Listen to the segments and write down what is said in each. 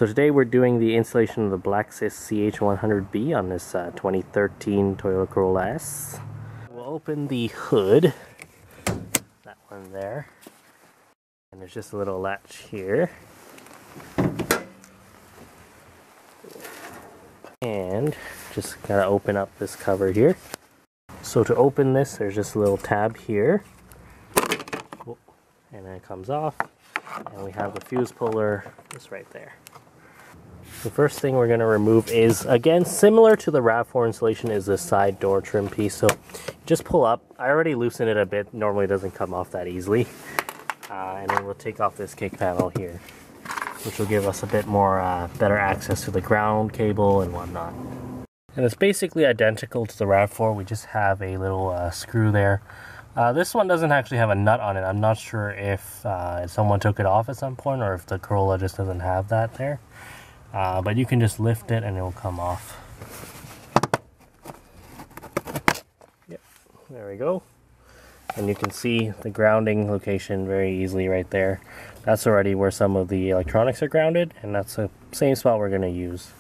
So today we're doing the installation of the BlackSys CH-100B on this 2013 Toyota Corolla S. We'll open the hood, that one there, and there's just a little latch here. And just gotta open up this cover here. So to open this, there's just a little tab here, and then it comes off, and we have the fuse puller just right there. The first thing we're going to remove is, again, similar to the RAV4 installation, is the side door trim piece. So just pull up. I already loosened it a bit. Normally it doesn't come off that easily. And then we'll take off this kick panel here, which will give us a bit more better access to the ground cable and whatnot. And it's basically identical to the RAV4. We just have a little screw there. This one doesn't actually have a nut on it. I'm not sure if someone took it off at some point or if the Corolla just doesn't have that there. But you can just lift it and it will come off. Yep, there we go. And you can see the grounding location very easily right there. That's already where some of the electronics are grounded, and that's the same spot we're going to use.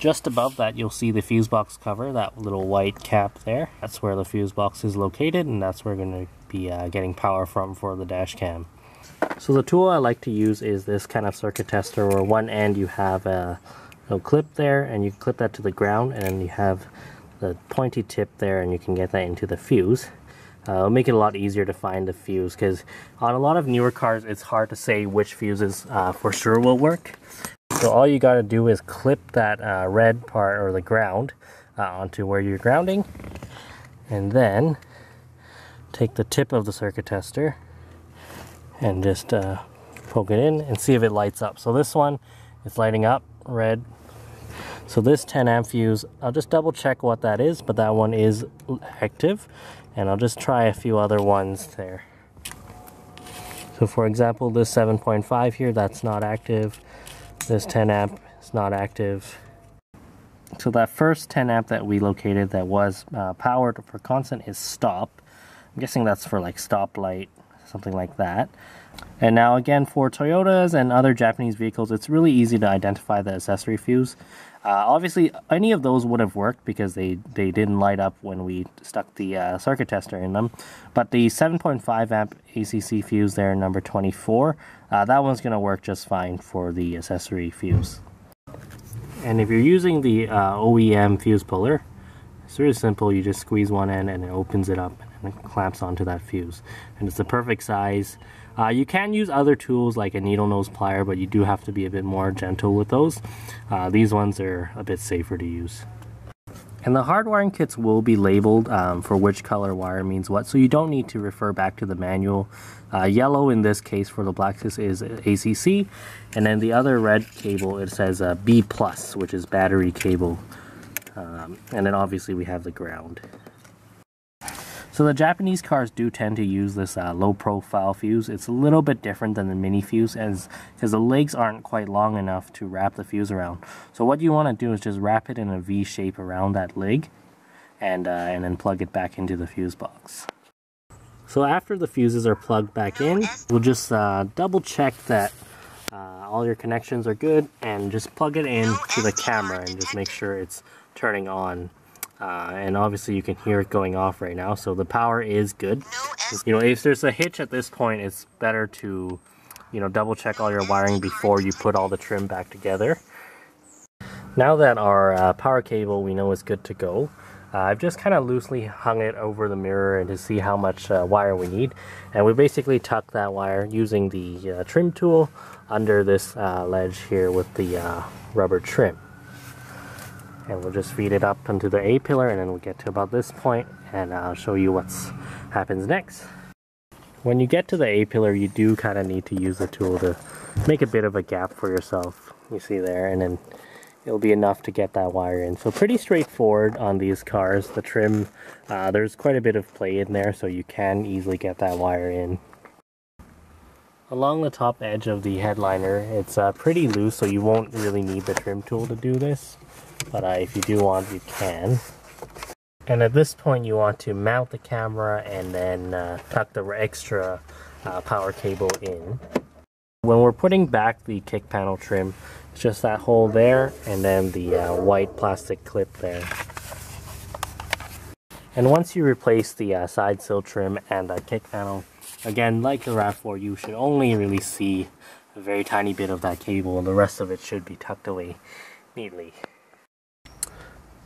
Just above that, you'll see the fuse box cover, that little white cap there. That's where the fuse box is located, and that's where we're going to be getting power from for the dash cam. So the tool I like to use is this kind of circuit tester, where one end you have a clip there, and you clip that to the ground, and then you have the pointy tip there, and you can get that into the fuse. It'll make it a lot easier to find the fuse, because on a lot of newer cars it's hard to say which fuses for sure will work. So all you got to do is clip that red part, or the ground, onto where you're grounding, and then take the tip of the circuit tester and just poke it in and see if it lights up. So this one is lighting up red. So this 10 amp fuse, I'll just double check what that is, but that one is active, and I'll just try a few other ones there. So for example, this 7.5 here, that's not active. This 10 amp is not active. So that first 10 amp that we located that was powered for constant is stop. I'm guessing that's for like stoplight, something like that. And now again, for Toyotas and other Japanese vehicles, it's really easy to identify the accessory fuse. Obviously, any of those would have worked because they didn't light up when we stuck the circuit tester in them. But the 7.5 amp ACC fuse there, number 24, that one's going to work just fine for the accessory fuse. And if you're using the OEM fuse puller, it's really simple. You just squeeze one end and it opens it up and it clamps onto that fuse. And it's the perfect size. You can use other tools like a needle nose plier, but you do have to be a bit more gentle with those. These ones are a bit safer to use. And the hard wiring kits will be labeled for which color wire means what, so you don't need to refer back to the manual. Yellow in this case for the BlackSys is ACC, and then the other red cable, it says B+, which is battery cable. And then obviously we have the ground. So the Japanese cars do tend to use this low profile fuse. It's a little bit different than the mini fuse, because the legs aren't quite long enough to wrap the fuse around. So what you want to do is just wrap it in a V shape around that leg, and then plug it back into the fuse box. So after the fuses are plugged back in, we'll just double check that all your connections are good, and just plug it in to the camera and just make sure it's turning on. And obviously you can hear it going off right now, so the power is good. You know, if there's a hitch at this point, it's better to, you know, double check all your wiring before you put all the trim back together. Now that our power cable we know is good to go, I've just kind of loosely hung it over the mirror and to see how much wire we need. And we basically tuck that wire using the trim tool under this ledge here with the rubber trim. And we'll just feed it up onto the A pillar, and then we'll get to about this point, and I'll show you what happens next. When you get to the A pillar, you do kind of need to use the tool to make a bit of a gap for yourself. You see there, and then it'll be enough to get that wire in. So pretty straightforward on these cars. The trim, there's quite a bit of play in there, so you can easily get that wire in. Along the top edge of the headliner, it's pretty loose, so you won't really need the trim tool to do this. But if you do want, you can. And at this point you want to mount the camera and then tuck the extra power cable in. When we're putting back the kick panel trim, It's just that hole there, and then the white plastic clip there. And once you replace the side sill trim and the kick panel, again, like the RAV4, you should only really see a very tiny bit of that cable, and the rest of it should be tucked away neatly.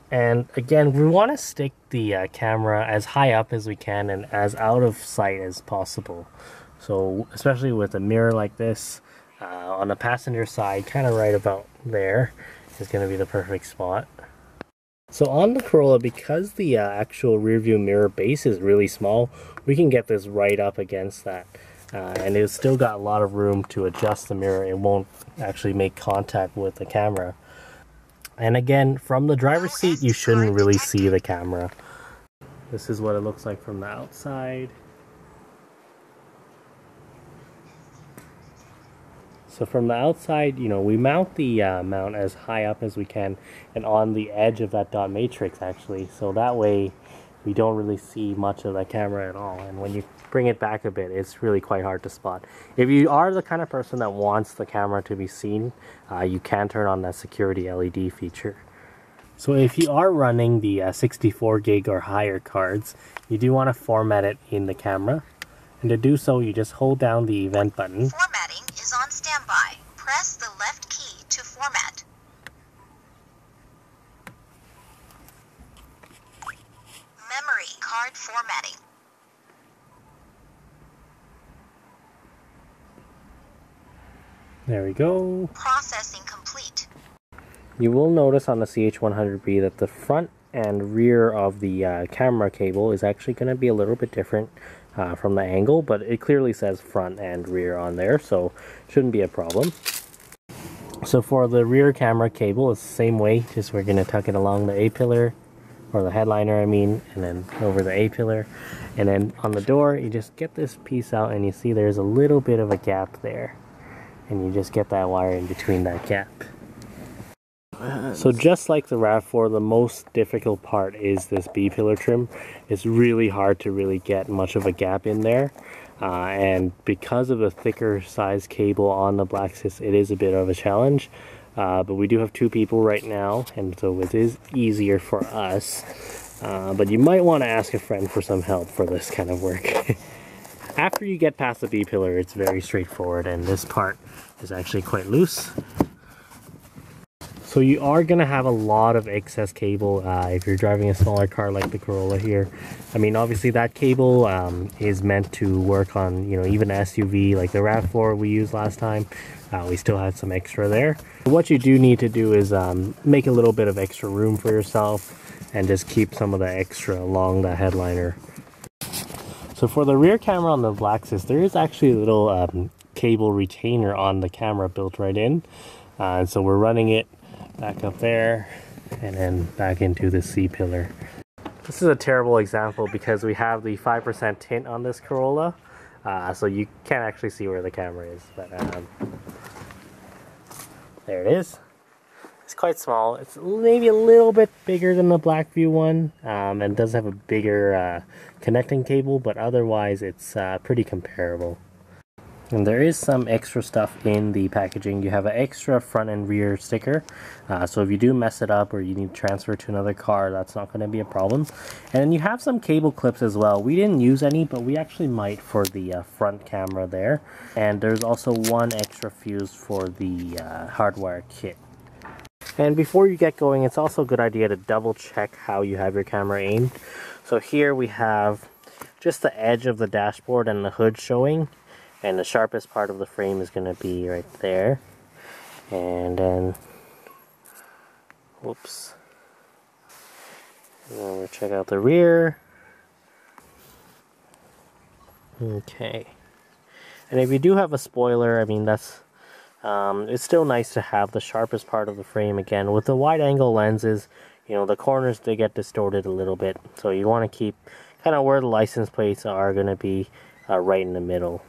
And again, we want to stick the camera as high up as we can and as out of sight as possible. So especially with a mirror like this, on the passenger side, kind of right about there, is going to be the perfect spot. So on the Corolla, because the actual rear view mirror base is really small, we can get this right up against that. And it's still got a lot of room to adjust the mirror. It won't actually make contact with the camera. And again, from the driver's seat, you shouldn't really see the camera. This is what it looks like from the outside. So from the outside, you know, we mount the mount as high up as we can and on the edge of that dot matrix actually. So that way we don't really see much of the camera at all. And when you bring it back a bit, it's really quite hard to spot. If you are the kind of person that wants the camera to be seen, you can turn on that security LED feature. So if you are running the 64 gig or higher cards, you do want to format it in the camera. And to do so, you just hold down the event button. Formatting is on standby. Press the left key to format. Memory card formatting. There we go. Processing complete. You will notice on the CH-100B that the front and rear of the camera cable is actually going to be a little bit different from the angle, but it clearly says front and rear on there, so shouldn't be a problem. So for the rear camera cable, it's the same way, just we're going to tuck it along the A-pillar, or the headliner I mean, and then over the A-pillar. And then on the door, you just get this piece out and you see there's a little bit of a gap there. And you just get that wire in between that gap. So just like the RAV4, the most difficult part is this B-pillar trim. It's really hard to really get much of a gap in there. And because of the thicker size cable on the BlackSys, it is a bit of a challenge. But we do have two people right now, and so it is easier for us. But you might want to ask a friend for some help for this kind of work. After you get past the B-pillar, it's very straightforward, and this part is actually quite loose. So you are going to have a lot of excess cable if you're driving a smaller car like the Corolla here. I mean, obviously that cable is meant to work on, you know, even an SUV like the RAV4 we used last time. We still had some extra there. What you do need to do is make a little bit of extra room for yourself and just keep some of the extra along the headliner. So for the rear camera on the BlackSys, there is actually a little cable retainer on the camera built right in. And so we're running it back up there and then back into the C-pillar. This is a terrible example because we have the 5% tint on this Corolla, so you can't actually see where the camera is, but there it is. It's quite small. It's maybe a little bit bigger than the Blackview one, and does have a bigger connecting cable, but otherwise it's pretty comparable. And there is some extra stuff in the packaging. You have an extra front and rear sticker, so if you do mess it up or you need to transfer to another car, that's not going to be a problem. And then you have some cable clips as well. We didn't use any, but we actually might for the front camera there. And there's also one extra fuse for the hardwire kit. And before you get going, it's also a good idea to double check how you have your camera aimed. So here we have just the edge of the dashboard and the hood showing. And the sharpest part of the frame is going to be right there. And then, whoops. And then we'll check out the rear. Okay. And if you do have a spoiler, I mean, that's, it's still nice to have the sharpest part of the frame again. With the wide angle lenses, you know, the corners, they get distorted a little bit. So you want to keep kind of where the license plates are going to be right in the middle.